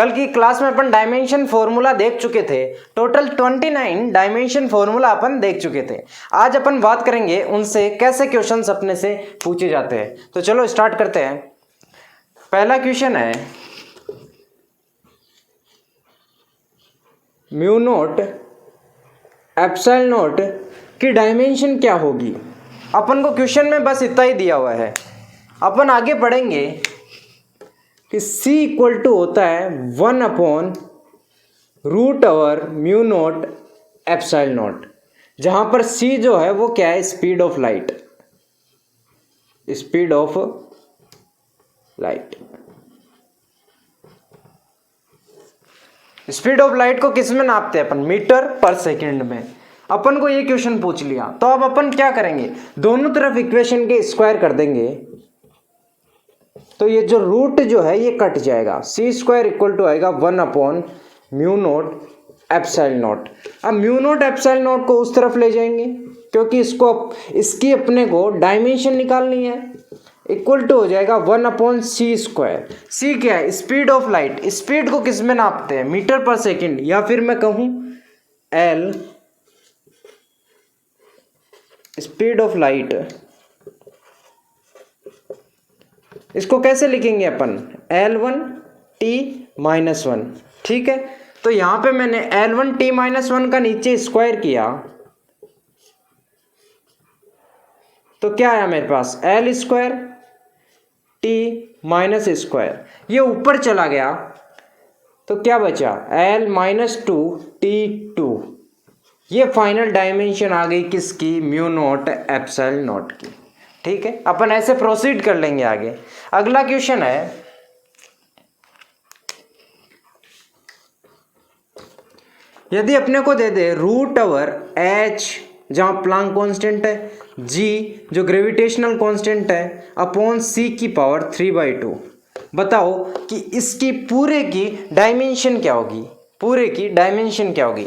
कल की क्लास में अपन डायमेंशन फॉर्मूला देख चुके थे। टोटल 29 डायमेंशन फॉर्मूला अपन देख चुके थे। आज अपन बात करेंगे उनसे कैसे क्वेश्चंस अपने से पूछे जाते हैं। तो चलो स्टार्ट करते हैं। पहला क्वेश्चन है म्यू नोट एप्सिलॉन नोट की डायमेंशन क्या होगी। अपन को क्वेश्चन में बस इतना ही दिया हुआ है। अपन आगे पढ़ेंगे कि C इक्वल टू होता है 1/√ओवर म्यू नोट एप्सिलॉन नोट, जहां पर C जो है वो क्या है, speed of light. Speed of light, speed of light को किस में नापते हैं अपन, मीटर पर सेकंड में। अपन को ये क्वेश्चन पूछ लिया तो अब अपन क्या करेंगे, दोनों तरफ इक्वेशन के स्क्वायर कर देंगे तो ये जो रूट जो है ये कट जाएगा। C स्क्वायर इक्वल टू आएगा 1/म्यू नोट एप्सिलॉन नोट। अब म्यू नोट एप्सिलॉन नोट को उस तरफ ले जाएंगे क्योंकि इसकी अपने को डायमेंशन निकालनी है। इक्वल टू हो जाएगा 1/C स्क्वायर। C क्या है, स्पीड ऑफ लाइट। स्पीड को किस में नापते हैं, मीटर पर सेकंड, या फिर मैं कहूं L स्पीड ऑफ लाइट। इसको कैसे लिखेंगे अपन, L1T-1। ठीक है, तो यहां पे मैंने L1T-1 का नीचे स्क्वायर किया तो क्या आया मेरे पास, L square T minus square. ये ऊपर चला गया तो क्या बचा, L-2T2। ये फाइनल डायमेंशन आ गई किसकी, म्यू नोट एप्सिलॉन नोट की। ठीक है, अपन ऐसे प्रोसीड कर लेंगे आगे। अगला क्वेश्चन है यदि अपने को दे दे √H जहां प्लांक कांस्टेंट है, G जो ग्रेविटेशनल कांस्टेंट है, अपॉन C की पावर 3/2। बताओ कि इसकी पूरे की डायमेंशन क्या होगी, पूरे की डायमेंशन क्या होगी।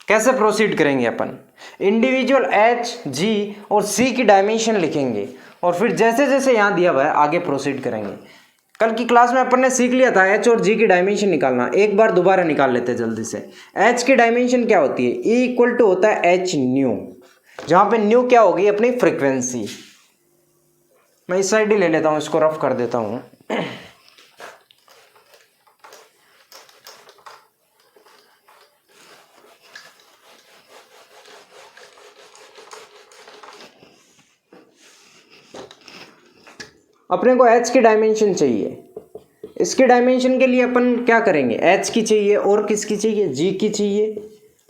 कैसे प्रोसीड करेंगे अपन, इंडिविजुअल H, G और C की डायमेंशन लिखेंगे और फिर जैसे जैसे यहाँ दिया हुआ है आगे प्रोसीड करेंगे। कल की क्लास में अपन ने सीख लिया था H और G की डायमेंशन निकालना। एक बार दोबारा निकाल लेते हैं जल्दी से। H की डायमेंशन क्या होती है, E इक्वल टू होता है H न्यू, जहाँ पे न्यू क्या होगी, अपनी फ्रीक्वेंसी। मैं इस साइड ही ले लेता हूँ, इसको रफ कर देता हूँ। अपने को H की डायमेंशन चाहिए। इसकी डायमेंशन के लिए अपन क्या करेंगे, H की चाहिए और किसकी चाहिए, G की चाहिए।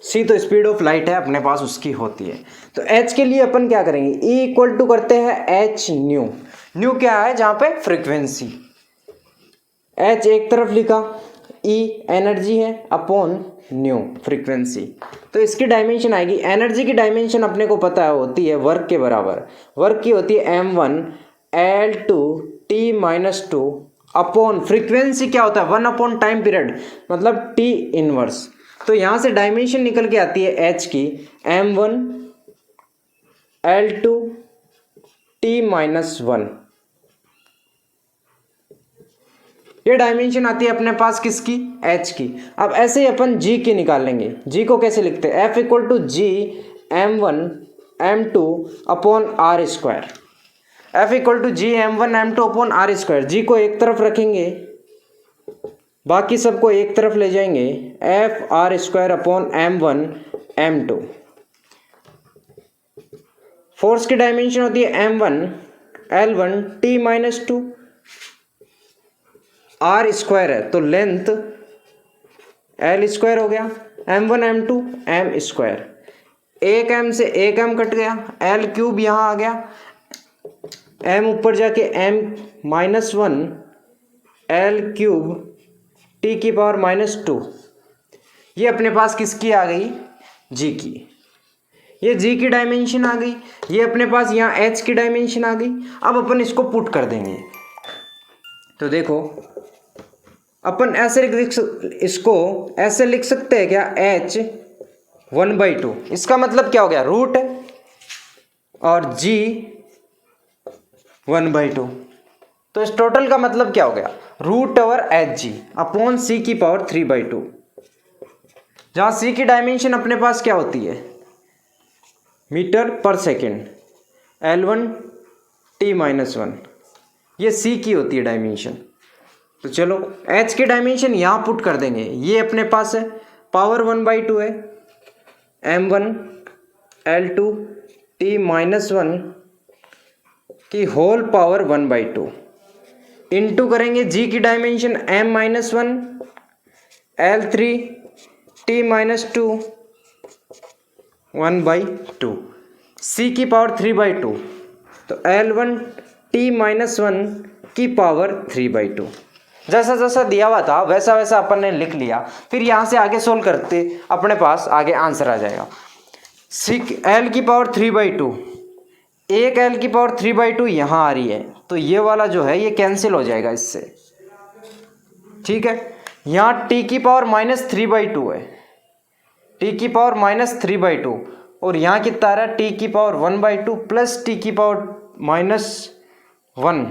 C तो स्पीड ऑफ लाइट है अपने पास, उसकी होती है। तो H के लिए अपन क्या करेंगे, E इक्वल टू करते हैं H न्यू। न्यू क्या है, जहाँ पे फ्रीक्वेंसी। H एक तरफ लिखा, E एनर्जी है, अपॉन न्यू फ्रीक्वेंसी। तो इसकी डायमेंशन आएगी, एनर्जी की डायमेंशन अपने को पता है होती है वर्क के बराबर। वर्क की होती है M1L2T-2 अपॉन फ्रीक्वेंसी क्या होता है, 1 टाइम पीरियड, मतलब T इनवर्स। तो यहां से डायमेंशन निकल के आती है H की M1L2T-1। ये डायमेंशन आती है अपने पास किसकी, H की। अब ऐसे ही अपन G की निकाल लेंगे। G को कैसे लिखते हैं, F equal to G M1M2 upon R square. F equal to G M1M2 upon R square. G को एक तरफ रखेंगे, बाकी सबको एक तरफ ले जाएंगे, F R square upon M1M2। Force की डायमेंशन होती है M1L1T-2। R स्क्वायर है तो लेंथ L स्क्वायर हो गया, M1M2 M स्क्वायर। एक M से एक M कट गया, L क्यूब यहाँ आ गया, M ऊपर जाके M-1 L क्यूब T की पावर -2। ये अपने पास किसकी आ गई, G की। ये G की डायमेंशन आ गई, ये अपने पास यहाँ H की डायमेंशन आ गई। अब अपन इसको पुट कर देंगे तो देखो अपन ऐसे इसको ऐसे लिख सकते हैं क्या, H 1/2। इसका मतलब क्या हो गया, रूट और G 1/2। तो इस टोटल का मतलब क्या हो गया, root over h g upon c की पावर 3/2, जहां सी की डायमेंशन अपने पास क्या होती है, मीटर पर सेकेंड, L1 T-1, ये सी की होती है डायमेंशन। तो चलो एच की डायमेंशन यहाँ पुट कर देंगे, ये अपने पास है पावर 1/2 है, M1 L2 T-1 की होल पावर 1/2 इंटू करेंगे जी की डायमेंशन M-1 L3 T-2 1/2, सी की पावर 3/2, तो L1 T-1 की पावर 3/2। जैसा जैसा दिया हुआ था वैसा वैसा अपन ने लिख लिया, फिर यहाँ से आगे सोल्व करते अपने पास आगे आंसर आ जाएगा। सी एल की पावर 3/2, एक एल की पावर 3/2 यहाँ आ रही है, तो ये वाला जो है ये कैंसिल हो जाएगा इससे, ठीक है। यहाँ टी की पावर -3/2 है, टी की पावर -3/2, और यहाँ कितना आ रहा है, टी की पावर 1/2 प्लस टी की पावर -1,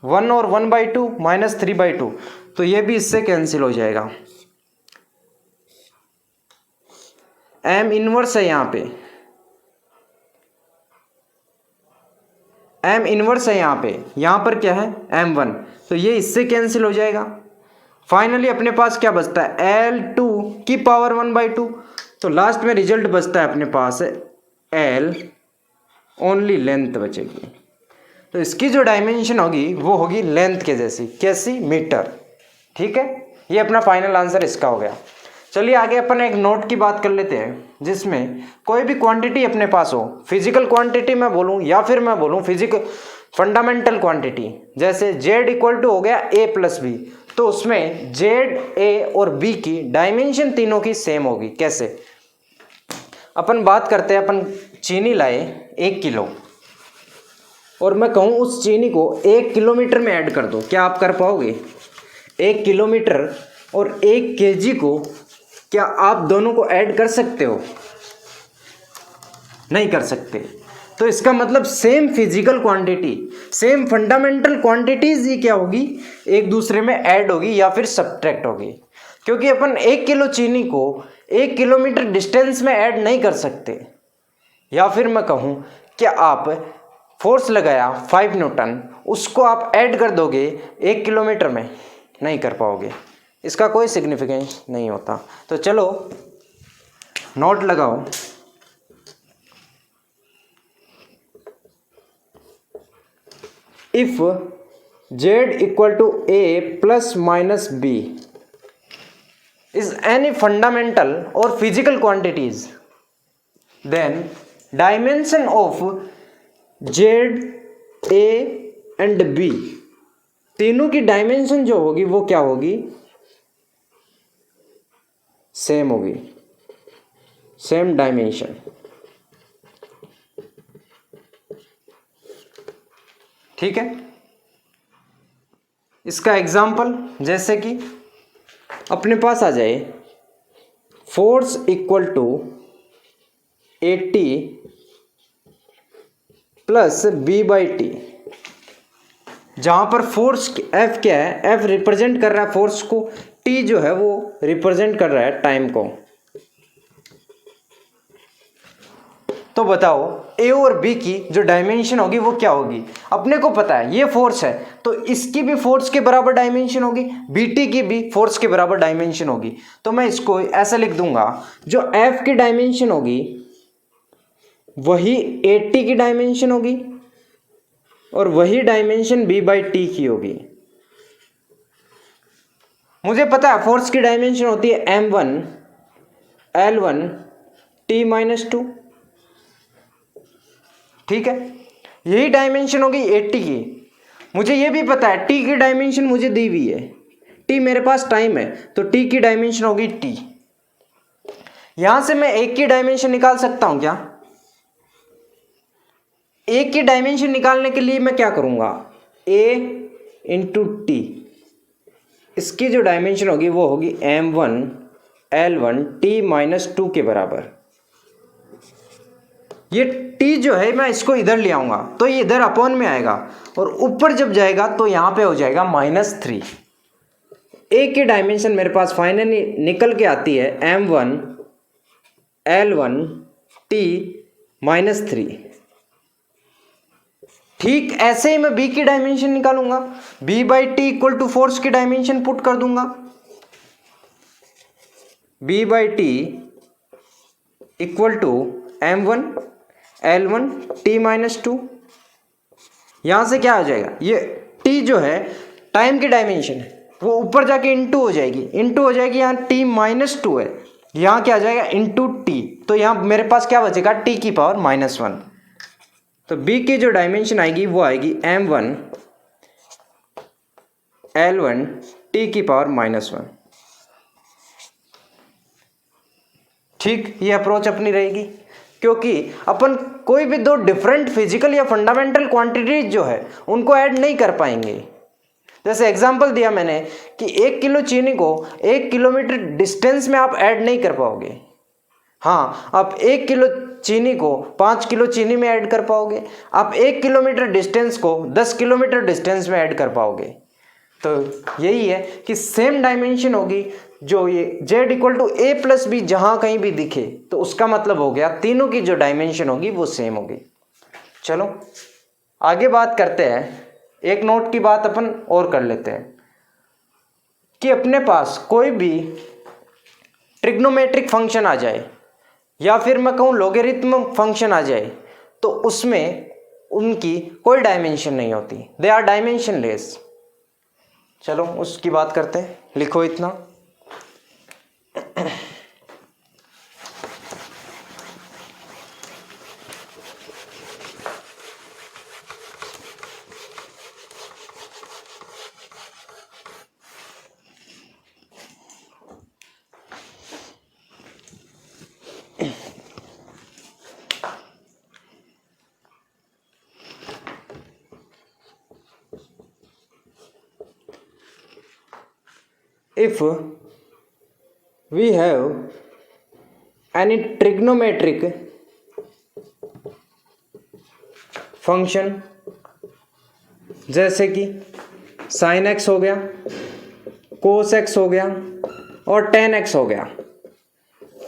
1 और 1/2 -3/2, तो ये भी इससे कैंसिल हो जाएगा। एम इनवर्स है यहाँ पे, एम इनवर्स है यहाँ पर क्या है M1, तो ये इससे कैंसिल हो जाएगा। फाइनली अपने पास क्या बचता है, L2 की पावर 1/2, तो लास्ट में रिजल्ट बचता है अपने पास L ओनली लेंथ बचेगी, तो इसकी जो डायमेंशन होगी वो होगी लेंथ के जैसी, कैसी, मीटर, ठीक है। ये अपना फाइनल आंसर इसका हो गया। चलिए आगे अपन एक नोट की बात कर लेते हैं, जिसमें कोई भी क्वांटिटी अपने पास हो, फिजिकल क्वांटिटी मैं बोलूँ या फिर मैं बोलूँ फिजिकल फंडामेंटल क्वांटिटी, जैसे z इक्वल टू हो गया a प्लस बी, तो उसमें z, a और b की डायमेंशन तीनों की सेम होगी। कैसे, अपन बात करते हैं, अपन चीनी लाए 1 किलो और मैं कहूँ उस चीनी को 1 किलोमीटर में ऐड कर दो, क्या आप कर पाओगे? 1 किलोमीटर और 1 केजी को क्या आप दोनों को ऐड कर सकते हो? नहीं कर सकते। तो इसका मतलब same physical quantity, same fundamental quantities ही क्या होगी, एक दूसरे में ऐड होगी या फिर सब्ट्रैक्ट होगी, क्योंकि अपन 1 किलो चीनी को 1 किलोमीटर डिस्टेंस में ऐड नहीं कर सकते। या फिर मैं कहूँ कि आप फोर्स लगाया 5 न्यूटन, उसको आप ऐड कर दोगे 1 किलोमीटर में, नहीं कर पाओगे, इसका कोई सिग्निफिकेंस नहीं होता। तो चलो नोट लगाओ, if z equal to a plus minus b is any fundamental or physical quantities, then dimension of z, a and b तीनों की डायमेंशन जो होगी वो क्या होगी, सेम होगी, सेम डायमेंशन। ठीक है, इसका एग्जाम्पल जैसे कि अपने पास आ जाए, force equal to 80 plus b/t, जहां पर फोर्स F क्या है, F रिप्रेजेंट कर रहा है फोर्स को, T जो है वो रिप्रेजेंट कर रहा है टाइम को। तो बताओ A और B की जो डायमेंशन होगी वो क्या होगी। अपने को पता है ये फोर्स है, तो इसकी भी फोर्स के बराबर डायमेंशन होगी, BT की भी फोर्स के बराबर डायमेंशन होगी। तो मैं इसको ऐसा लिख दूंगा, जो F की डायमेंशन होगी वही 80 की डायमेंशन होगी और वही डायमेंशन b/t की होगी। मुझे पता है फोर्स की डायमेंशन होती है m1 L1 T-2, ठीक है, यही डायमेंशन होगी 80 की। मुझे ये भी पता है t की डायमेंशन मुझे दी हुई है, t मेरे पास टाइम है, तो t की डायमेंशन होगी t। यहां से मैं एक की डायमेंशन निकाल सकता हूं क्या? एक की डायमेंशन निकालने के लिए मैं क्या करूंगा, a इंटू टी, इसकी जो डायमेंशन होगी वो होगी m1 L1 T-2 के बराबर। ये t जो है मैं इसको इधर ले आऊँगा तो ये इधर अपॉन में आएगा और ऊपर जब जाएगा तो यहाँ पे हो जाएगा -3। ए की डायमेंशन मेरे पास फाइनली निकल के आती है m1 L1 t -3। ठीक ऐसे ही मैं b की डायमेंशन निकालूंगा, b/t इक्वल टू फोर्स की डायमेंशन पुट कर दूंगा, b/t equal to m1 L1 t -2। यहां से क्या आ जाएगा, ये t जो है टाइम की डायमेंशन है वो ऊपर जाके इंटू हो जाएगी, यहाँ t -2 है, यहाँ क्या आ जाएगा इंटू t, तो यहाँ मेरे पास क्या बचेगा t की पावर -1। तो b की जो डायमेंशन आएगी वो आएगी m1 L1 t की पावर -1। ठीक, ये अप्रोच अपनी रहेगी, क्योंकि अपन कोई भी दो डिफरेंट फिजिकल या फंडामेंटल क्वांटिटीज जो है उनको ऐड नहीं कर पाएंगे। जैसे एग्जांपल दिया मैंने कि 1 किलो चीनी को 1 किलोमीटर डिस्टेंस में आप ऐड नहीं कर पाओगे। हाँ, आप 1 किलो चीनी को 5 किलो चीनी में ऐड कर पाओगे, आप 1 किलोमीटर डिस्टेंस को 10 किलोमीटर डिस्टेंस में ऐड कर पाओगे। तो यही है कि सेम डायमेंशन होगी, जो ये z equal to a plus B जहाँ कहीं भी दिखे तो उसका मतलब हो गया तीनों की जो डायमेंशन होगी वो सेम होगी। चलो आगे बात करते हैं, एक नोट की बात अपन और कर लेते हैं कि अपने पास कोई भी ट्रिग्नोमेट्रिक फंक्शन आ जाए या फिर मैं कहूँ लॉगरिथम फंक्शन आ जाए तो उसमें उनकी कोई डायमेंशन नहीं होती, दे आर डायमेंशनलेस। चलो उसकी बात करते हैं, लिखो इतना। If we have any trigonometric function जैसे कि sin x हो गया, cos x हो गया और tan x हो गया,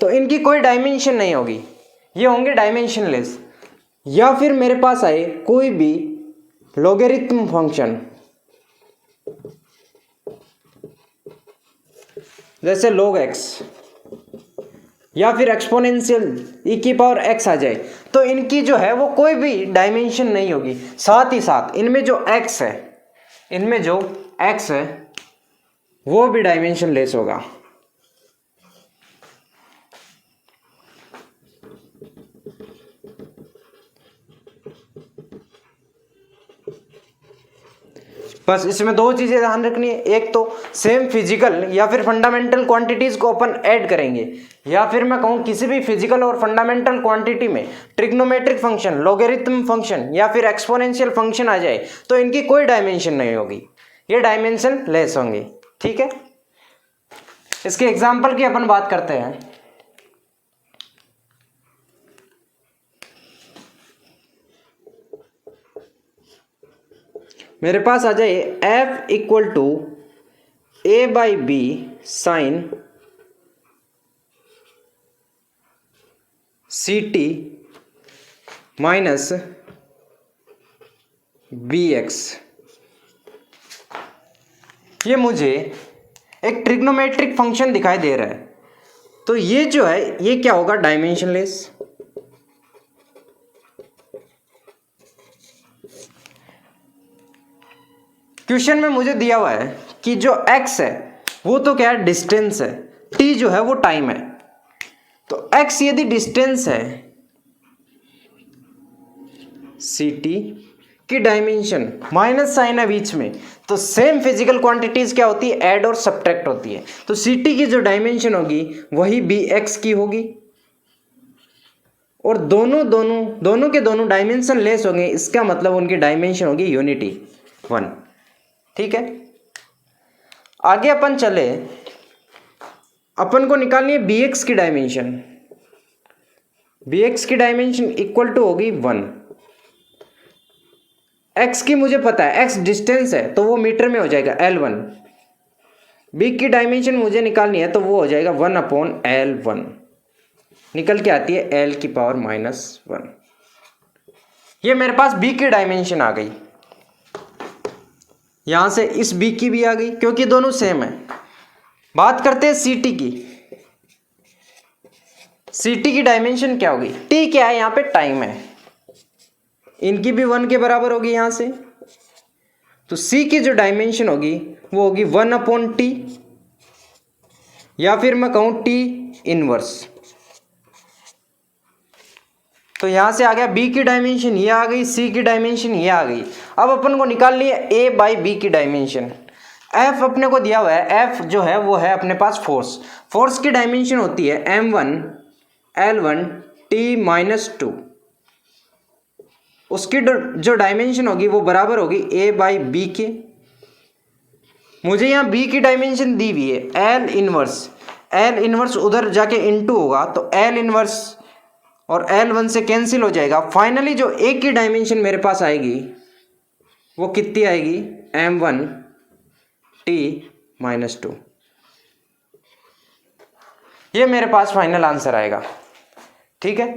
तो इनकी कोई डायमेंशन नहीं होगी, ये होंगे डायमेंशनलेस। या फिर मेरे पास आए कोई भी लॉगरिथम फंक्शन जैसे log x या फिर एक्सपोनेंशियल e की पावर x आ जाए, तो इनकी जो है वो कोई भी डायमेंशन नहीं होगी। साथ ही साथ इनमें जो x है वो भी डायमेंशन लेस होगा। बस इसमें दो चीजें ध्यान रखनी है, एक तो सेम फिजिकल या फिर फंडामेंटल क्वांटिटीज को अपन ऐड करेंगे, या फिर मैं कहूँ किसी भी फिजिकल और फंडामेंटल क्वांटिटी में ट्रिग्नोमेट्रिक फंक्शन, लॉगरिथम फंक्शन या फिर एक्सपोनेंशियल फंक्शन आ जाए तो इनकी कोई डायमेंशन नहीं होगी, ये डायमेंशन लेस होंगी। ठीक है, इसके एग्जाम्पल की अपन बात करते हैं। मेरे पास आ जाए f equal to a/b sine ct minus bx। ये मुझे एक ट्रिग्नोमेट्रिक फंक्शन दिखाई दे रहा है, तो ये जो है ये क्या होगा, डायमेंशनलेस। क्वेश्चन में मुझे दिया हुआ है कि जो x है वो तो क्या है, डिस्टेंस है, t जो है वो टाइम है। तो x यदि डिस्टेंस है, ct की डायमेंशन माइनस साइन है बीच में, तो सेम फिजिकल क्वांटिटीज क्या होती है, ऐड और सब्ट्रैक्ट होती है। तो ct की जो डायमेंशन होगी वही bx की होगी, और दोनों के दोनों डायमेंशन लेस होंगे, इसका मतलब उनकी डायमेंशन होगी यूनिटी 1। ठीक है, आगे अपन चले, अपन को निकालनी है bx की डायमेंशन। बी एक्स की डायमेंशन इक्वल टू होगी 1। एक्स की मुझे पता है, एक्स डिस्टेंस है तो वो मीटर में हो जाएगा L1। बी की डायमेंशन मुझे निकालनी है तो वो हो जाएगा 1/L1, निकल के आती है L की पावर -1। ये मेरे पास बी की डायमेंशन आ गई, यहां से इस बी की भी आ गई क्योंकि दोनों सेम है। बात करते हैं सी टी की। सी टी की डायमेंशन क्या होगी? टी क्या है? यहाँ पे टाइम है, इनकी भी 1 के बराबर होगी यहां से। तो सी की जो डायमेंशन होगी वो होगी 1/T, या फिर मैं कहूं T इनवर्स। तो यहां से आ गया बी की डायमेंशन ये आ गई, सी की डायमेंशन ये आ गई। अब अपन को निकालनी है ए बाई बी की डायमेंशन। एफ अपने को दिया हुआ है, एफ जो है वो है अपने पास फोर्स। फोर्स की डायमेंशन होती है m1L1T-2। उसकी जो डायमेंशन होगी वो बराबर होगी ए बाई बी के। मुझे यहाँ बी की डायमेंशन दी हुई है एल इनवर्स। एल इनवर्स उधर जाके इनटू होगा तो एल इनवर्स और L1 से कैंसिल हो जाएगा। फाइनली जो ए की डायमेंशन मेरे पास आएगी वो कितनी आएगी? m1T-2। ये मेरे पास फाइनल आंसर आएगा। ठीक है,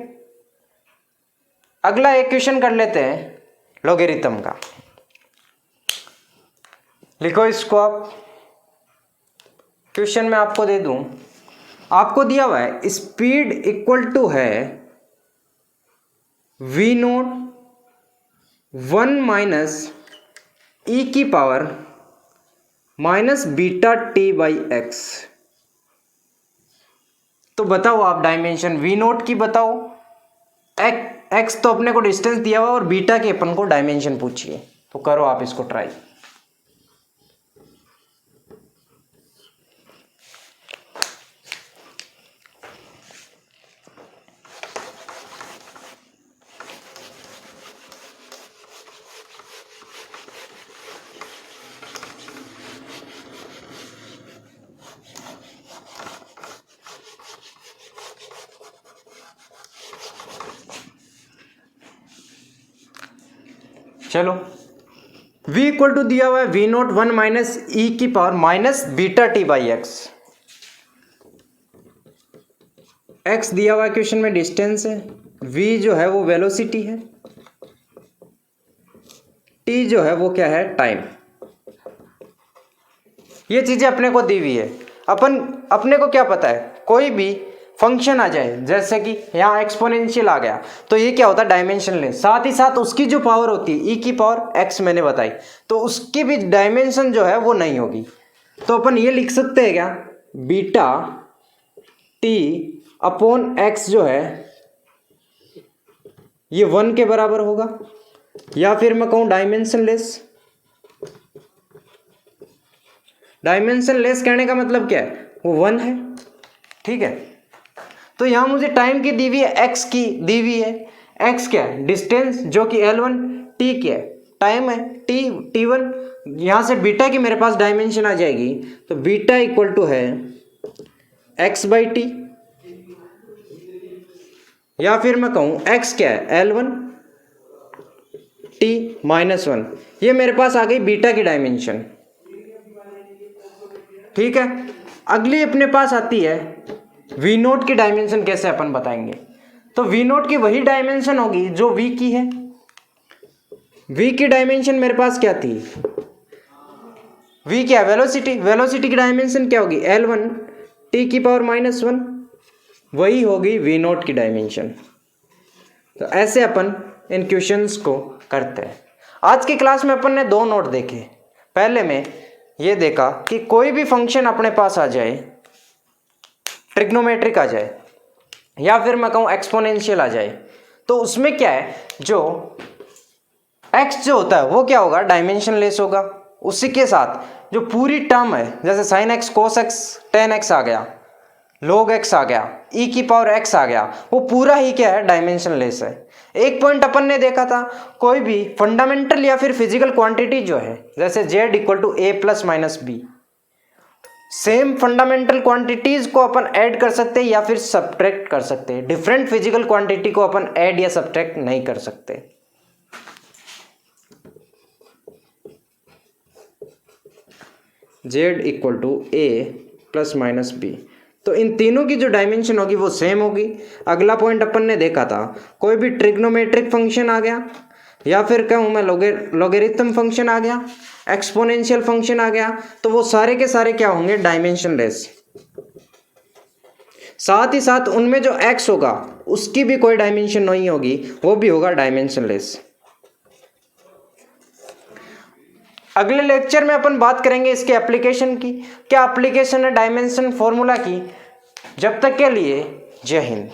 अगला एक क्वेश्चन कर लेते हैं लॉगरिथम का। लिखो इसको आप। क्वेश्चन में आपको दे दूं, आपको दिया हुआ है स्पीड इक्वल टू है v0 1 माइनस e की पावर -βt/x। तो बताओ आप डायमेंशन v0 की बताओ। x तो अपने को डिस्टेंस दिया हुआ और बीटा की अपन को डायमेंशन पूछिए। तो करो आप इसको ट्राई। चलो, v इक्वल टू दिया हुआ है v0 1 माइनस e की पावर -βt/x। x दिया हुआ है क्वेश्चन में डिस्टेंस है, v जो है वो वेलोसिटी है, t जो है वो क्या है? टाइम। ये चीजें अपने को दी हुई है। अपने को क्या पता है? कोई भी फंक्शन आ जाए, जैसे कि यहाँ एक्सपोनेंशियल आ गया तो ये क्या होता है? डायमेंशन ले। साथ ही साथ उसकी जो पावर होती है e की पावर x मैंने बताई, तो उसकी भी डायमेंशन जो है वो नहीं होगी। तो अपन ये लिख सकते हैं क्या? बीटा t/x जो है ये 1 के बराबर होगा, या फिर मैं कहूँ डायमेंशन लेस। डायमेंशन लेस कहने का मतलब क्या है? वो 1 है। ठीक है, तो यहां मुझे टाइम की दी हुई है, x की दी हुई है। x क्या है? डिस्टेंस जो कि L1, t क्या है? टाइम है t1। यहां से बीटा की मेरे पास डायमेंशन आ जाएगी, तो बीटा इक्वल टू है x/t, या फिर मैं कहूं x क्या है? L1 t-1। ये मेरे पास आ गई बीटा की डायमेंशन। ठीक है, अगली अपने पास आती है v0 की डायमेंशन। कैसे अपन बताएंगे? तो v0 की वही डायमेंशन होगी जो v की है। v की डायमेंशन मेरे पास क्या थी? v क्या है? वेलोसिटी। वेलोसिटी की डायमेंशन क्या होगी? L1 t⁻⁻1, वही होगी v0 की डायमेंशन। तो ऐसे अपन इन क्वेश्चंस को करते हैं। आज की क्लास में अपन ने 2 नोट देखे। पहले में ये देखा कि कोई भी फंक्शन अपने पास आ जाए, ट्रिग्नोमेट्रिक आ जाए, या फिर मैं कहूँ एक्सपोनेंशियल आ जाए, तो उसमें क्या है? जो x जो होता है वो क्या होगा? डायमेंशन लेस होगा। उसी के साथ जो पूरी टर्म है, जैसे sin x, cos x, tan x आ गया, log x आ गया, e की पावर x आ गया, वो पूरा ही क्या है? डायमेंशन लेस है। एक पॉइंट अपन ने देखा था, कोई भी फंडामेंटल या फिर फिजिकल क्वांटिटी जो है, जैसे z = a ± b, same fundamental quantities को अपन ऐड कर सकते हैं या फिर सब्ट्रैक्ट कर सकते हैं। डिफरेंट फिजिकल क्वांटिटी को अपन ऐड या सब्ट्रैक्ट नहीं कर सकते। z equal to a plus minus B, तो इन तीनों की जो डायमेंशन होगी वो सेम होगी। अगला पॉइंट अपन ने देखा था, कोई भी ट्रिग्नोमेट्रिक फंक्शन आ गया या फिर कहूँ मैं लॉगरिथम फंक्शन आ गया, एक्सपोनेंशियल फंक्शन आ गया, तो वो सारे के सारे क्या होंगे, डायमेंशनलेस। साथ ही साथ उनमें जो x होगा उसकी भी कोई डायमेंशन नहीं होगी, वो भी होगा डायमेंशनलेस। अगले लेक्चर में अपन बात करेंगे इसके एप्लीकेशन की, क्या एप्लीकेशन है डायमेंशन फॉर्मूला की। जब तक के लिए जय हिंद।